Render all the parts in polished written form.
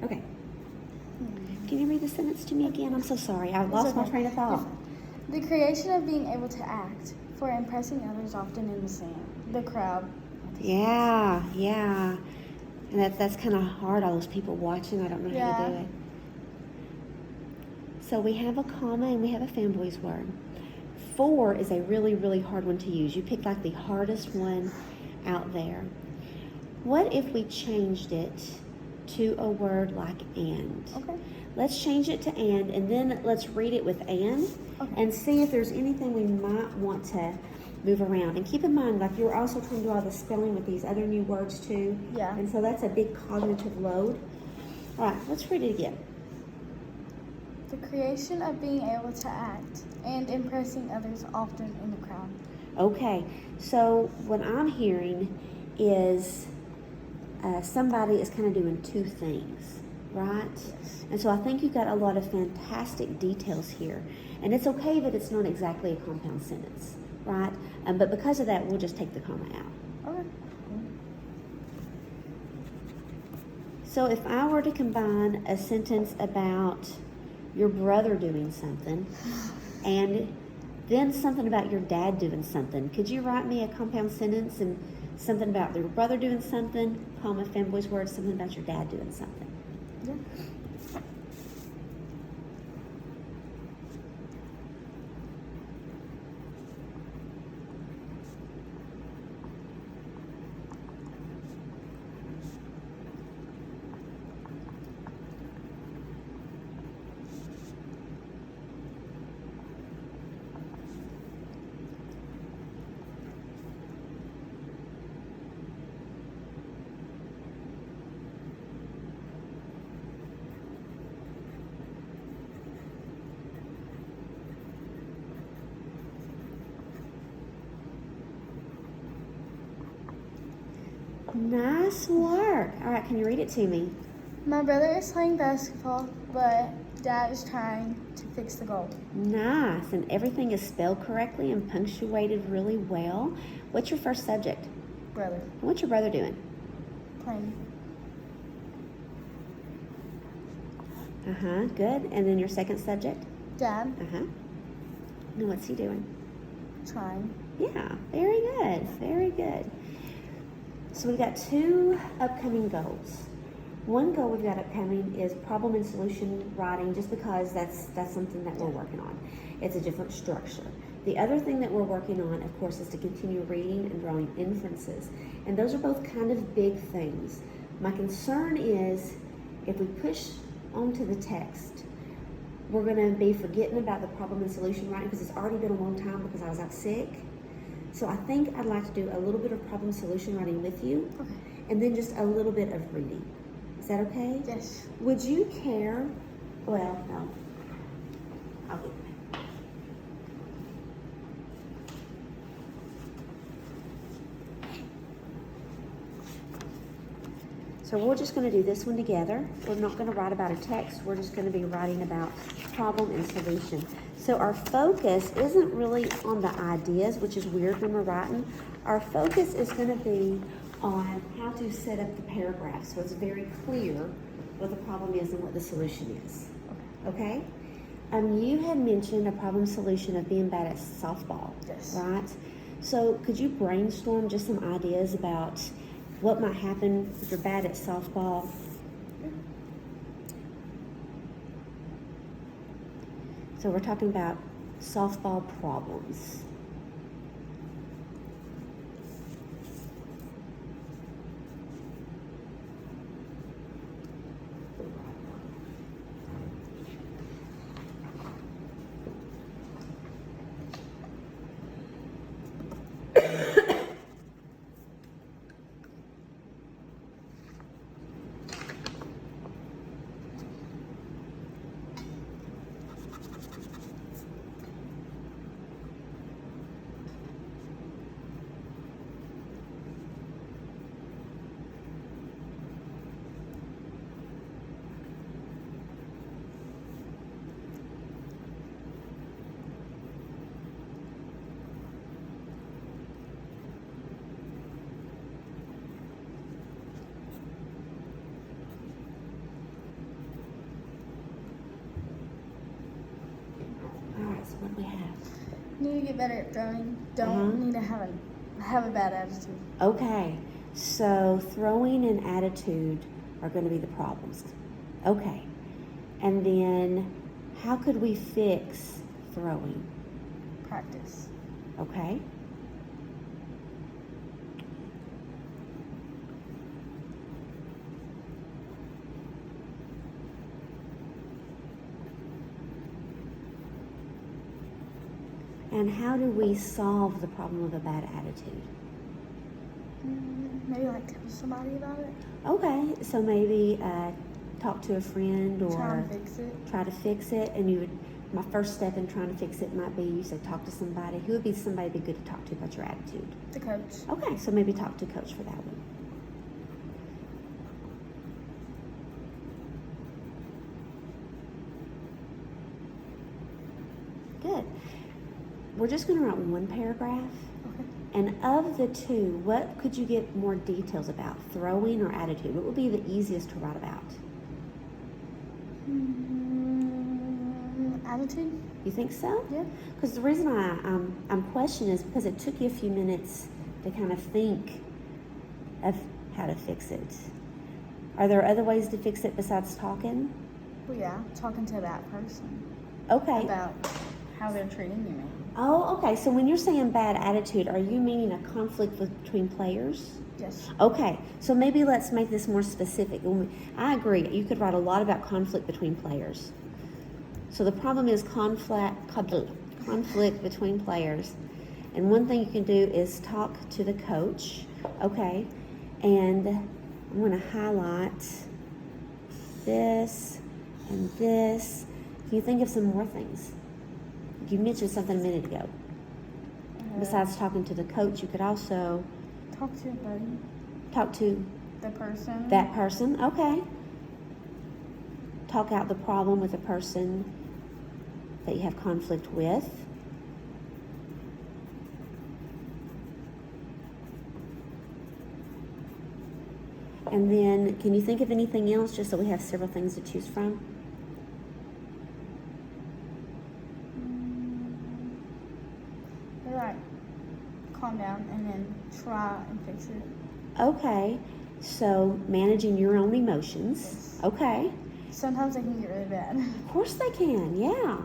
Okay. Can you read the sentence to me again? I'm so sorry. I lost my train of thought. The creation of being able to act for impressing others, often in the crowd. Yeah. And that's kind of hard, all those people watching. I don't know how to do it. So we have a comma and we have a fanboys word. For is a really, really hard one to use. You picked like the hardest one out there. What if we changed it to a word like and? Okay. Let's change it to and then let's read it with and see if there's anything we might want to move around. And keep in mind, like you're also trying to do all the spelling with these other new words too. Yeah. And so that's a big cognitive load. All right, let's read it again. The creation of being able to act and impressing others, often in the crowd. Okay, so what I'm hearing is somebody is kind of doing two things, right? Yes. And so I think you've got a lot of fantastic details here. And it's okay that it's not exactly a compound sentence, right? But because of that, we'll just take the comma out. Okay. So if I were to combine a sentence about your brother doing something and then something about your dad doing something, could you write me a compound sentence and something about your brother doing something, comma, fanboys word, something about your dad doing something? Yeah. Nice work. All right, can you read it to me? My brother is playing basketball, but Dad is trying to fix the goal. Nice. And everything is spelled correctly and punctuated really well. What's your first subject? Brother. And what's your brother doing? Playing. Good. And then your second subject? Dad. And what's he doing? Trying. Yeah, very good. Very good. So we've got two upcoming goals. One goal we've got upcoming is problem and solution writing, just because that's something that we're working on. It's a different structure. The other thing that we're working on, of course, is to continue reading and drawing inferences. And those are both kind of big things. My concern is if we push onto the text, we're going to be forgetting about the problem and solution writing because it's already been a long time because I was out sick. So I think I'd like to do a little bit of problem solution writing with you, and then just a little bit of reading. Is that okay? Yes. Would you care? Well, no. I'll do it. So we're just going to do this one together. We're not going to write about a text. We're just going to be writing about problem and solution. So our focus isn't really on the ideas, which is weird when we're writing. Our focus is going to be on how to set up the paragraph so it's very clear what the problem is and what the solution is. Okay? You had mentioned a problem solution of being bad at softball. Yes. Right? So could you brainstorm just some ideas about what might happen if you're bad at softball? So we're talking about softball problems. Need to get better at throwing. Don't Uh-huh. need to have a bad attitude. Okay, so throwing and attitude are going to be the problems. Okay, and then how could we fix throwing? Practice. Okay. And how do we solve the problem of a bad attitude? Maybe like tell somebody about it. Okay, so maybe talk to a friend or Try and fix it. try to fix it. And you would, my first step in trying to fix it might be you said talk to somebody. Who would be somebody be good to talk to about your attitude? The coach. Okay, so maybe talk to coach for that one. Good. We're just going to write one paragraph. Okay. And of the two, what could you get more details about? Throwing or attitude? What would be the easiest to write about? Attitude. You think so? Yeah. Because the reason I'm questioning is because it took you a few minutes to kind of think of how to fix it. Are there other ways to fix it besides talking? Well, yeah. Talking to that person Okay. about how they're treating you, maybe. Oh, okay. So when you're saying bad attitude, are you meaning a conflict between players? Yes. Okay, so maybe let's make this more specific. I agree. You could write a lot about conflict between players. So the problem is conflict between players. And one thing you can do is talk to the coach. Okay, and I'm going to highlight this and this. Can you think of some more things? You mentioned something a minute ago. Besides talking to the coach, you could also Talk to your buddy. talk to The person. that person. Okay. Talk out the problem with the person that you have conflict with. And then, can you think of anything else just so we have several things to choose from? They're like, calm down and then try and fix it. Okay. So, managing your own emotions. Yes. Okay. Sometimes they can get really bad. Of course they can, yeah.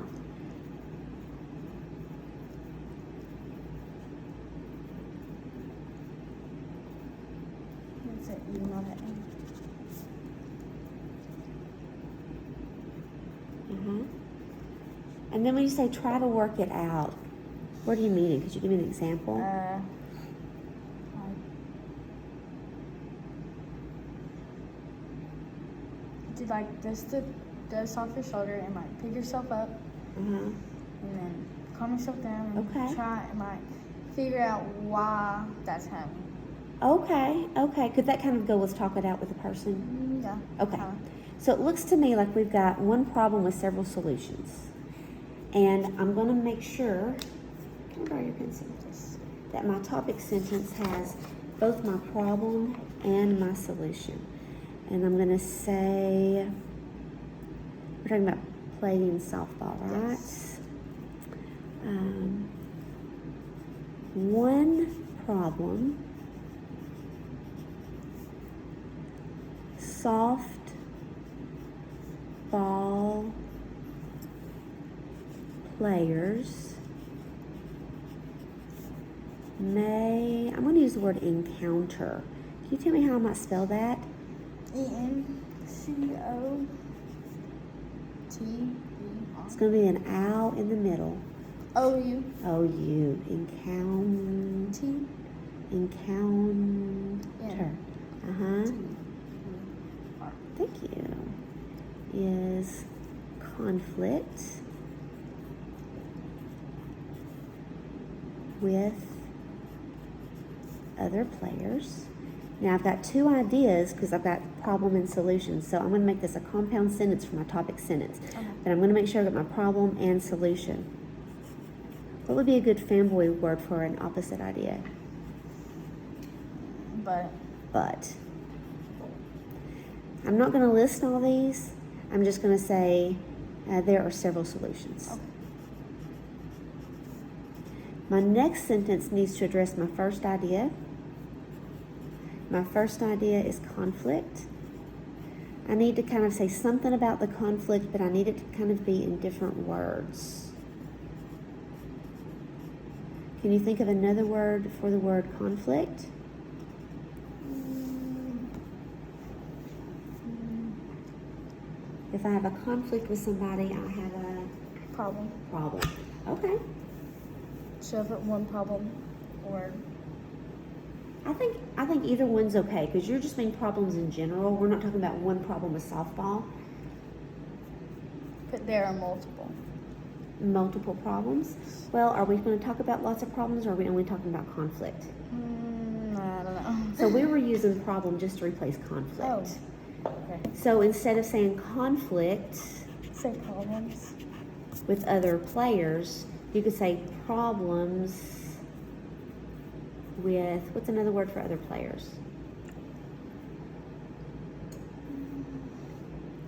That's it. You know that name. And then when you say try to work it out, what do you mean? Could you give me an example? Like, do like this off your shoulder and like pick yourself up and then calm yourself down and Okay. try and like figure out why that's happening. Okay. Could that kind of go with talk it out with a person? Yeah. Okay. kinda. So it looks to me like we've got one problem with several solutions. And I'm going to make sure, can I borrow your pencil? That my topic sentence has both my problem and my solution. And I'm going to say, we're talking about playing softball, right? Yes. One problem, soft ball players may, I'm going to use the word encounter. Can you tell me how I might spell that? ENCOTER. It's going to be an ow in the middle. OU. O-U. Encounter. Thank you. Is conflict with other players. Now I've got two ideas because I've got problem and solution. So I'm going to make this a compound sentence for my topic sentence. Okay. But I'm going to make sure I got my problem and solution. What would be a good fanboy word for an opposite idea? But. I'm not going to list all these. I'm just going to say there are several solutions. Okay. My next sentence needs to address my first idea. My first idea is conflict. I need to kind of say something about the conflict, but I need it to kind of be in different words. Can you think of another word for the word conflict? If I have a conflict with somebody, I have a Problem. problem. Okay. Should I put one problem or I think either one's okay because you're just making problems in general. We're not talking about one problem with softball. put there are multiple? Multiple problems. Well, are we going to talk about lots of problems or are we only talking about conflict? I don't know. So we were using problem just to replace conflict. Oh, okay. So instead of saying conflict Say problems. with other players, you could say problems with, what's another word for other players?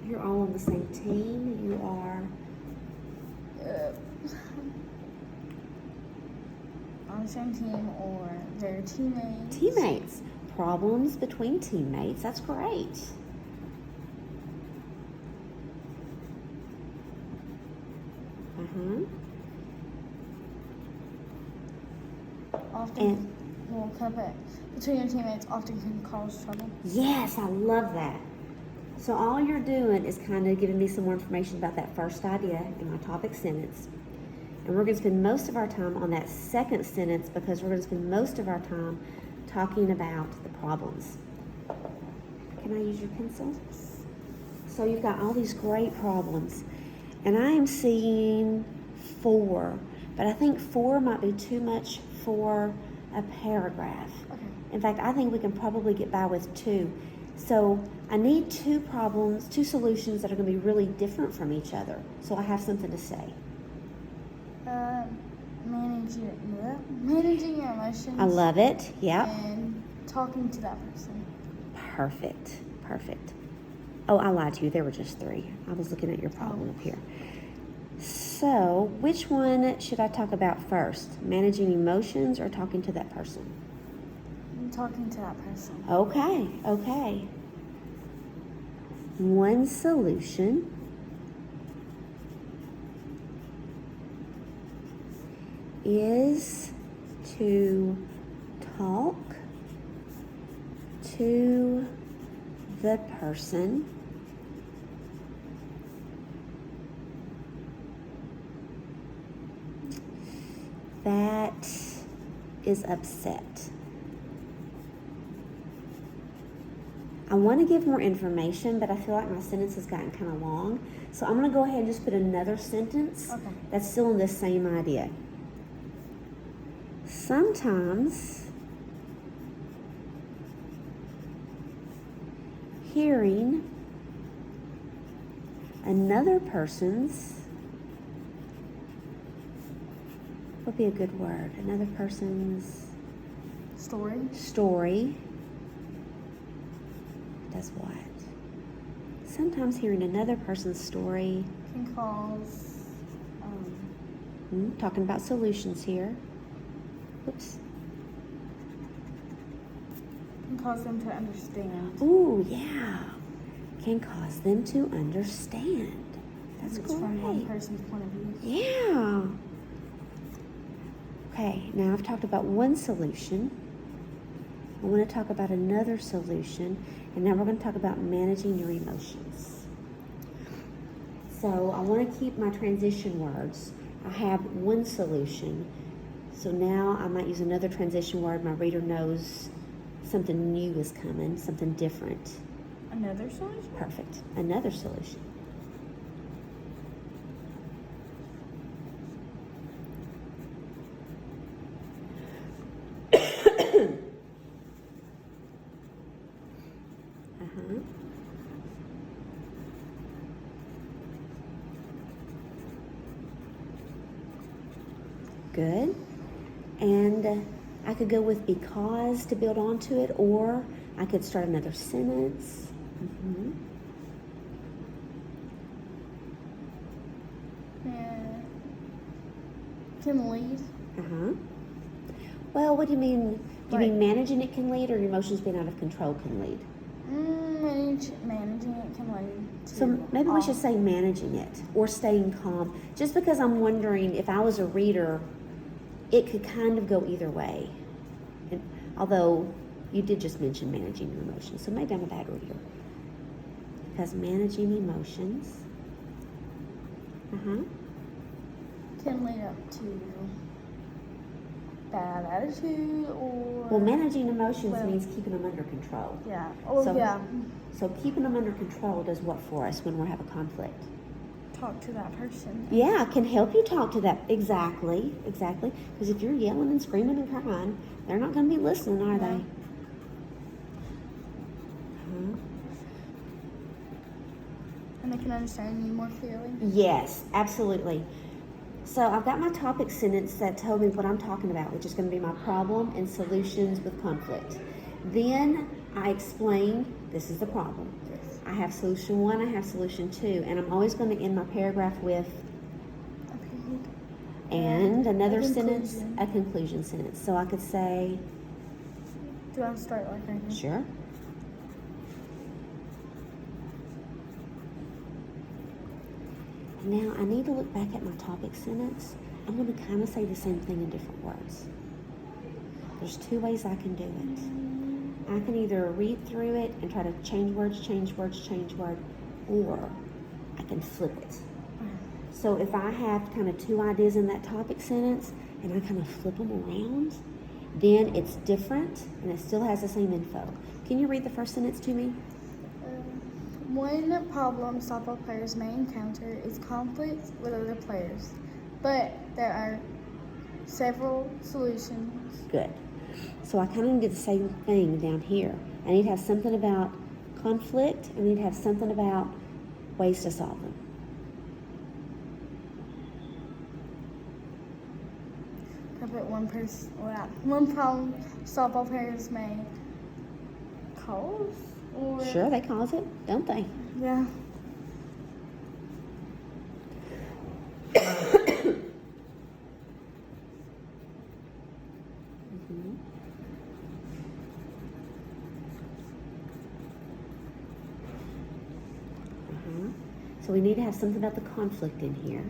You're all on the same team. You are On the same team or their teammates. teammates. Problems between teammates. That's great. Often, And well, can I put between your teammates often can cause trouble. yes, I love that. So all you're doing is kind of giving me some more information about that first idea in my topic sentence. And we're going to spend most of our time on that second sentence because we're going to spend most of our time talking about the problems. Can I use your pencil? So you've got all these great problems. And I am seeing 4, but I think 4 might be too much for a paragraph. Okay. In fact, I think we can probably get by with 2. So I need 2 problems, 2 solutions that are going to be really different from each other. So I have something to say. Managing your emotions. I love it. Yep. And talking to that person. Perfect. Perfect. Oh, I lied to you. There were just 3. I was looking at your problem up here. So which one should I talk about first? Managing emotions or talking to that person? Talking to that person. Okay, okay. One solution is to talk to the person that is upset. I want to give more information, but I feel like my sentence has gotten kind of long. So I'm going to go ahead and just put another sentence Okay. that's still in this same idea. Sometimes hearing another person's, what would be a good word? Another person's story does what? Sometimes hearing another person's story, Can cause talking about solutions here. Oops. can cause them to understand. Ooh, yeah. Can cause them to understand. That's It's from one great. person's point of view. Yeah. Okay, now I've talked about one solution. I want to talk about another solution, and now we're going to talk about managing your emotions. So I want to keep my transition words. I have one solution. So now I might use another transition word. My reader knows something new is coming, something different. Another solution? Perfect. Another solution. Good. And I could go with because to build onto it, or I could start another sentence. Can lead. Uh-huh. Well, what do you mean? Do you Like- mean managing it can lead, or your emotions being out of control can lead? Managing it can lead to. So maybe we should say managing it or staying calm. Just because I'm wondering if I was a reader, it could kind of go either way. And, although you did just mention managing your emotions, so maybe I'm a bad reader. Because managing emotions, can lead up to bad attitude or. well, managing emotions Well- means keeping them under control. Yeah. Oh, So- yeah. So keeping them under control does what for us when we have a conflict? Talk to that person. Yeah, can help you talk to that. Exactly. Because if you're yelling and screaming and crying, they're not going to be listening, are No. they? Uh-huh. And they can understand you more clearly. Yes, absolutely. So I've got my topic sentence that told me what I'm talking about, which is going to be my problem and solutions with conflict. Then I explain this is the problem. Yes. I have solution 1, I have solution 2, and I'm always going to end my paragraph with Okay. and another A sentence, conclusion. a conclusion sentence. So I could say, Do I start like right here? sure. Now I need to look back at my topic sentence. I'm going to kind of say the same thing in different words. There's 2 ways I can do it. I can either read through it and try to change words, or I can flip it. So if I have kind of 2 ideas in that topic sentence and I kind of flip them around, then it's different and it still has the same info. Can you read the first sentence to me? One problem softball players may encounter is conflict with other players, but there are several solutions. Good. So I kind of need the same thing down here. I need to have something about conflict. I need to have something about ways to solve them. I put one problem softball players may cause or Sure, they cause it, don't they? yeah. Mhm. So we need to have something about the conflict in here.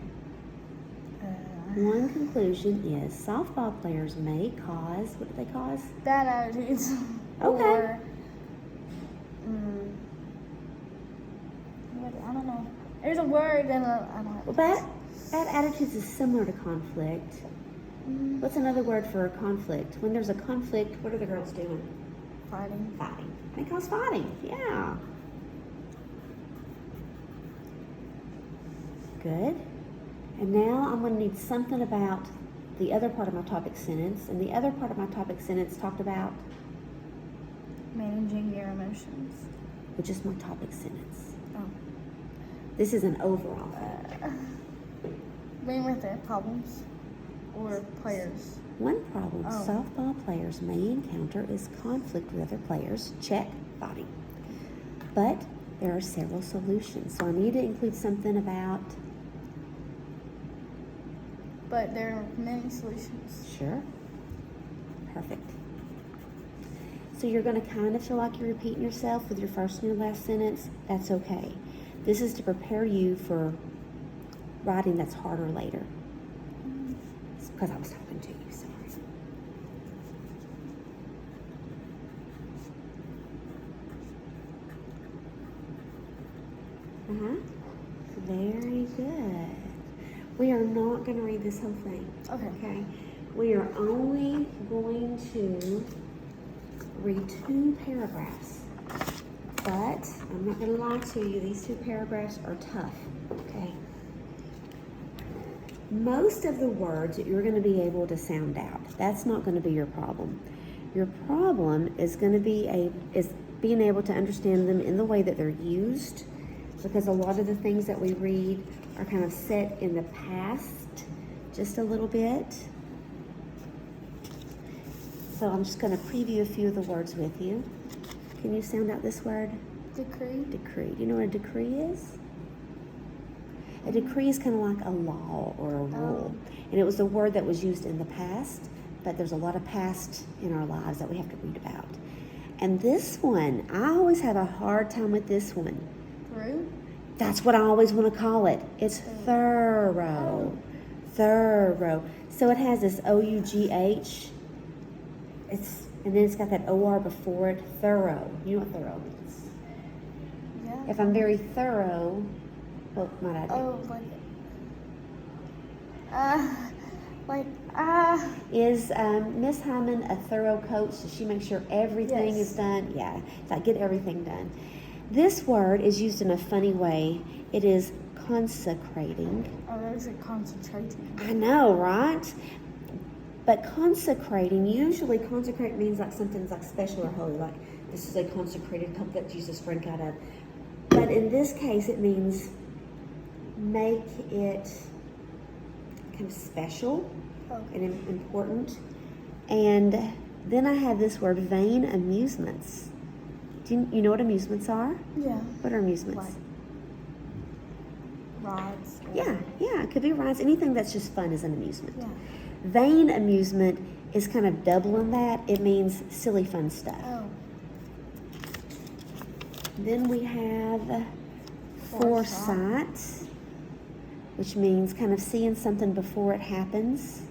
One conclusion is softball players may cause, what do they cause? Bad attitudes. Okay. Or, I don't know. There's a word and I don't know. Well, bad attitudes is similar to conflict. What's another word for a conflict? When there's a conflict, what are the girls doing? Fighting. Fighting. They cause fighting, yeah. Good. And now I'm going to need something about the other part of my topic sentence. And the other part of my topic sentence talked about, Managing your emotions. which is my topic sentence. Oh. This is an overall thing. Being with their problems or players. One problem Oh. softball players may encounter is conflict with other players. Check, fighting. But there are several solutions. So I need to include something about, But there are many solutions. sure, perfect. So you're going to kind of feel like you're repeating yourself with your first and your last sentence. That's okay. This is to prepare you for writing that's harder later. It's because I was talking to you, sorry. Very good. We are not going to read this whole thing. Okay. Okay. We are only going to read 2 paragraphs. But I'm not going to lie to you, these 2 paragraphs are tough. Okay. Most of the words that you're going to be able to sound out. That's not going to be your problem. Your problem is going to be being able to understand them in the way that they're used, because a lot of the things that we read are kind of set in the past just a little bit. So I'm just going to preview a few of the words with you. Can you sound out this word? Decree. Decree. Do you know what a decree is? A decree is kind of like a law or a rule. And it was a word that was used in the past, but there's a lot of past in our lives that we have to read about. And this one, I always have a hard time with this one. Through? That's what I always want to call it. It's thorough. Thorough. So it has this O-U-G-H. And then it's got that O-R before it. Thorough. You know what thorough means? Yeah. If I'm very thorough, what might I do? Oh, Is Miss Hyman a thorough coach? Does she make sure everything Yes. is done? Yeah, so I get everything done. This word is used in a funny way. It is consecrating. Oh, there's a concentrating. I know, right? But consecrating, usually consecrate means like something's like special or holy, like this is a consecrated cup that Jesus drank out of. But in this case, it means make it kind of special and important. And then I have this word, vain amusements. Do you know what amusements are? Yeah. What are amusements? Like rods. Yeah, it could be rides. Anything that's just fun is an amusement. Yeah. Vain amusement is kind of doubling that. It means silly fun stuff. Oh. Then we have foresight, which means kind of seeing something before it happens.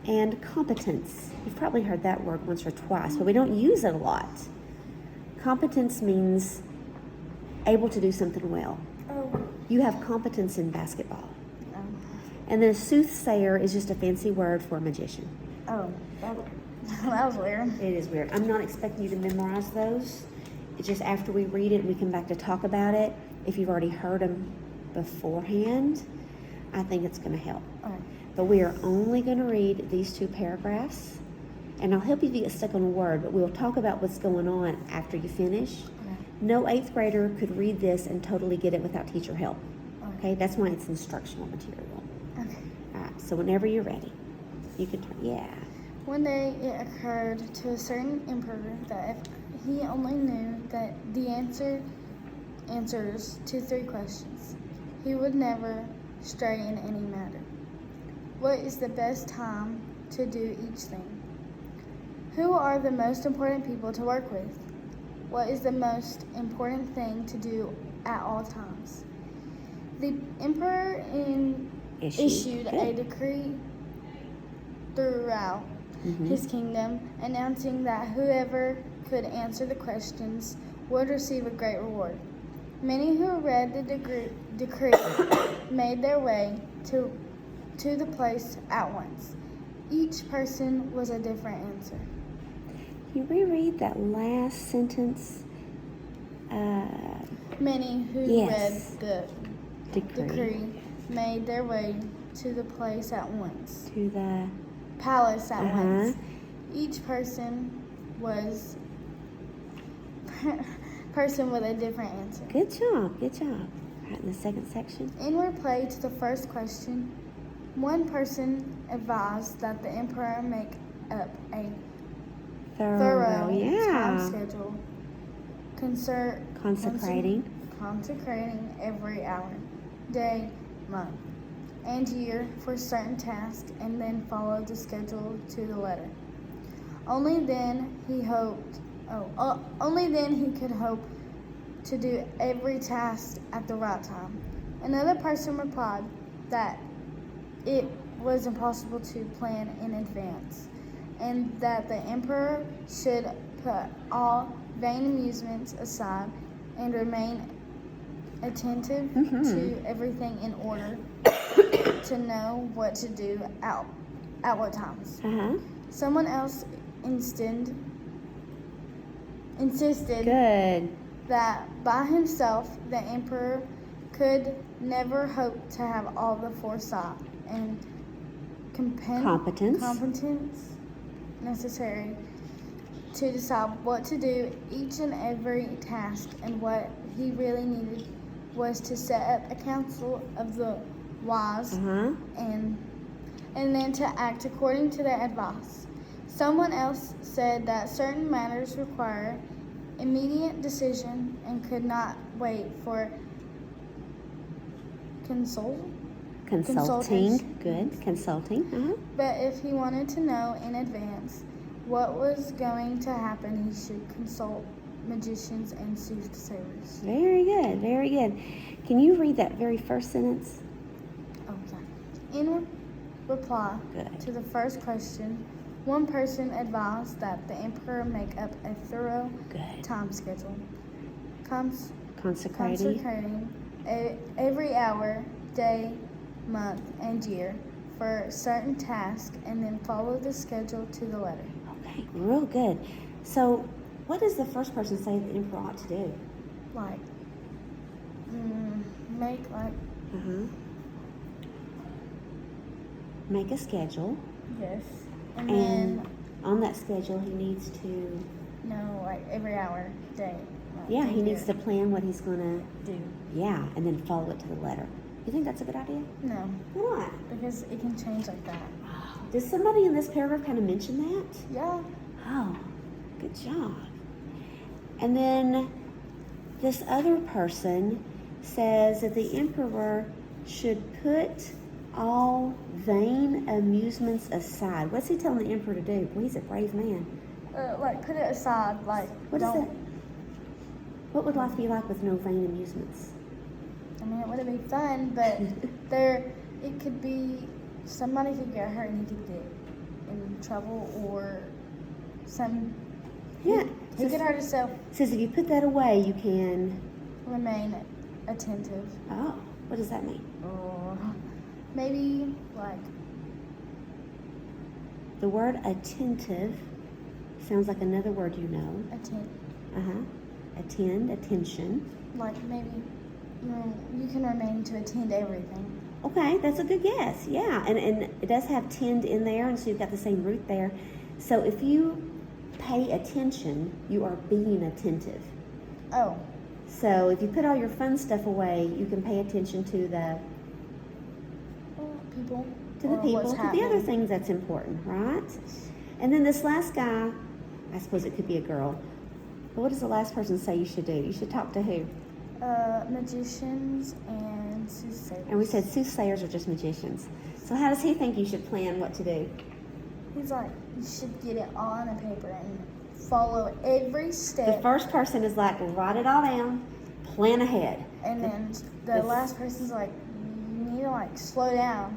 And competence. You've probably heard that word once or twice, but we don't use it a lot. Competence means able to do something well. Oh. You have competence in basketball. Oh. And then a soothsayer is just a fancy word for a magician. Oh. That was weird. It is weird. I'm not expecting you to memorize those. It's just after we read it and we come back to talk about it, if you've already heard them beforehand, I think it's going to help. Okay. But we are only going to read these 2 paragraphs. And I'll help you if you get stuck on a word, but we'll talk about what's going on after you finish. Okay. No 8th grader could read this and totally get it without teacher help. Okay? That's why it's instructional material. Okay. All right, so whenever you're ready, you can turn. Yeah. One day it occurred to a certain emperor that if he only knew that the answers to 3 questions, he would never stray in any matter. What is the best time to do each thing? Who are the most important people to work with? What is the most important thing to do at all times? The emperor issued a decree throughout his kingdom, announcing that whoever could answer the questions would receive a great reward. Many who read the decree made their way to the place at once. Each person was a different answer. Can you reread that last sentence? Many who Yes. read the decree made their way to the place at once. To the Palace at once. Each person was person with a different answer. Good job. Right in the second section. In reply to the first question, one person advised that the emperor make up a thorough time schedule, consecrating every hour, day, month, and year for certain tasks, and then follow the schedule to the letter. Only then he could hope to do every task at the right time. Another person replied that it was impossible to plan in advance, and that the emperor should put all vain amusements aside and remain attentive to everything in order to know what to do at what times. Someone else insisted Good. that by himself the emperor could never hope to have all the foresight and competence necessary to decide what to do each and every task, and what he really needed was to set up a council of the wise and then to act according to their advice. Someone else said that certain matters require immediate decision and could not wait for consulting. Consulting. Good. Consulting. Uh-huh. But if he wanted to know in advance what was going to happen, he should consult magicians and soothsayers. Very good. Very good. Can you read that very first sentence? Okay. In reply Good. to the first question, one person advised that the emperor make up a thorough Good. time schedule, Consecrating. every hour, day, month, and year for certain tasks, and then follow the schedule to the letter. Okay. Real good. So, what does the first person say the emperor ought to do? Like, make like, Uh-huh. Make a schedule. yes, and And then on that schedule, he needs to, no, like every hour, day. Month, yeah, and he needs year to plan what he's going to, do. yeah, and then follow it to the letter. You think that's a good idea? No, Why not? because it can change like that. Does somebody in this paragraph kind of mention that? Yeah. Oh, good job. And then this other person says that the emperor should put all vain amusements aside. What's he telling the emperor to do? Well, he's a brave man. Like put it aside. Like What is don't. that? What would life be like with no vain amusements? I mean, it wouldn't be fun, but it could be, somebody could get hurt and he could get in trouble, or Yeah. he could hurt himself. Says if you put that away, you can. Remain attentive, Oh, what does that mean? or maybe like The word attentive sounds like another word you know. attend, Attend, attention. like maybe you can remain to attend everything. Okay, that's a good guess. Yeah, and it does have tend in there, and so you've got the same root there. So if you pay attention, you are being attentive. Oh, So if you put all your fun stuff away, you can pay attention to the people. people, what's to the happening. other things that's important, right? And then this last guy, I suppose it could be a girl. But what does the last person say you should do? You should talk to who? Magicians and soothsayers. And we said soothsayers are just magicians. So how does he think you should plan what to do? He's like, you should get it all on a paper and follow every The step. first person is like, write it all down, plan ahead. And then the the- last person's like, you need to like slow down.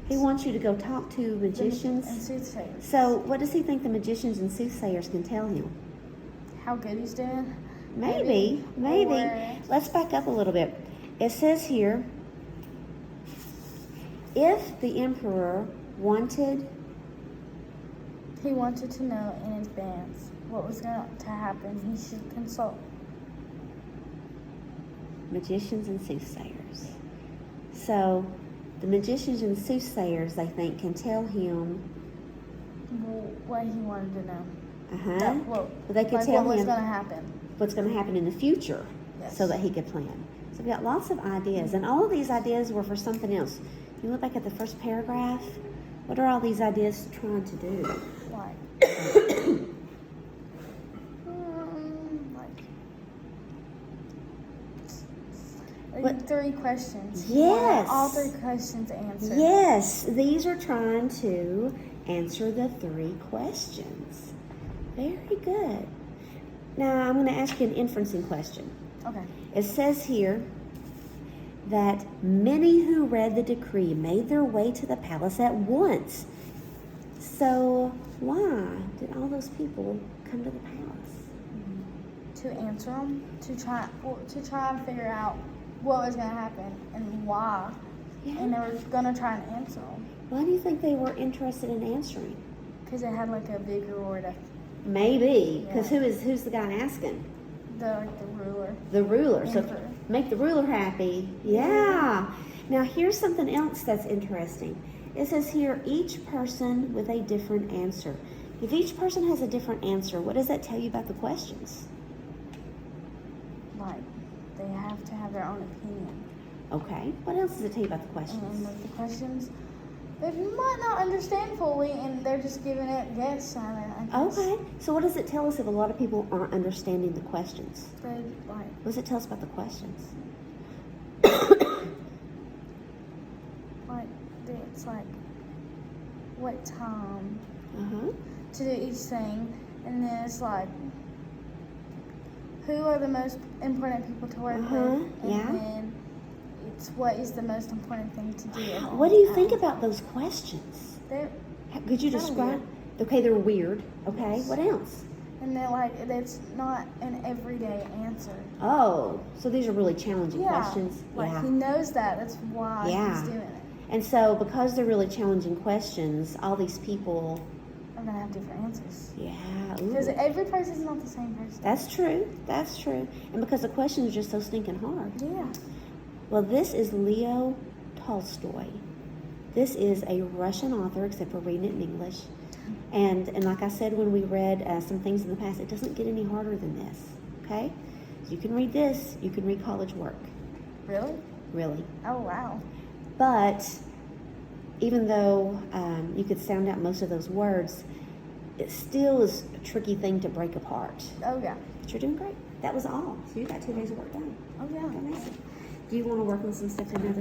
He wants you to go talk to And magicians. soothsayers. So what does he think the magicians and soothsayers can tell him? How good he's doing? Maybe. Or- Let's back up a little bit. It says here, if the emperor wanted, He wanted to know in advance what was going to happen. He should consult. magicians and soothsayers. So the magicians and soothsayers, they think, can tell him, What he wanted to know. well, they could like tell what was him going to happen. what's going to happen in the future, Yes. so that he could plan. So we got lots of ideas, and all of these ideas were for something else. You look back at the first paragraph. What are all these ideas trying to do? Like, What- 3 questions. Yes. All 3 questions answered. Yes, these are trying to answer the 3 questions. Very good. Now I'm going to ask you an inferencing question. Okay. It says here that many who read the decree made their way to the palace at once. So why did all those people come to the palace? To answer them, to try and figure out what was going to happen and why. Yeah. And they were going to try and answer them. Why do you think they were interested in answering? Because it had like a big reward, Maybe, because Yeah. who's the guy asking? the ruler. The ruler. So Emperor. make the ruler happy. Yeah. Now here's something else that's interesting. It says here, each person with a different answer. If each person has a different answer, what does that tell you about the questions? Like, they have to have their own opinion. Okay. What else does it tell you about the And questions? like the questions, they might not understand fully, and they're just giving it a guess on it. I guess. Okay. So what does it tell us if a lot of people aren't understanding the questions? They like What does it tell us about the questions? what time Uh-huh. to do each thing, and then it's like who are the most important people to work Uh-huh, with, and yeah. then it's what is the most important thing to do. What do you think about those questions? Could you Kinda describe? weird. Okay, they're weird. Okay, Yes. what else? And they're like, it's not an everyday answer. Oh, so these are really challenging Yeah, questions. like Yeah. he knows that. That's why Yeah. he's doing it. And so, because they're really challenging questions, all these people, I'm gonna have different answers yeah, because ooh, every person's not the same person. that's true. That's true. And because the questions are just so stinking hard. Yeah. Well, this is Leo Tolstoy. This is a Russian author, except for reading it in English. And like I said when we read some things in the past, it doesn't get any harder than this. Okay, so you can read this. You can read college work. Really? Really. Oh wow. But even though you could sound out most of those words, it still is a tricky thing to break apart. Oh yeah. But you're doing great. That was all. So you got 2 days of work done. Oh yeah. Amazing. Do you want to work on some stuff in another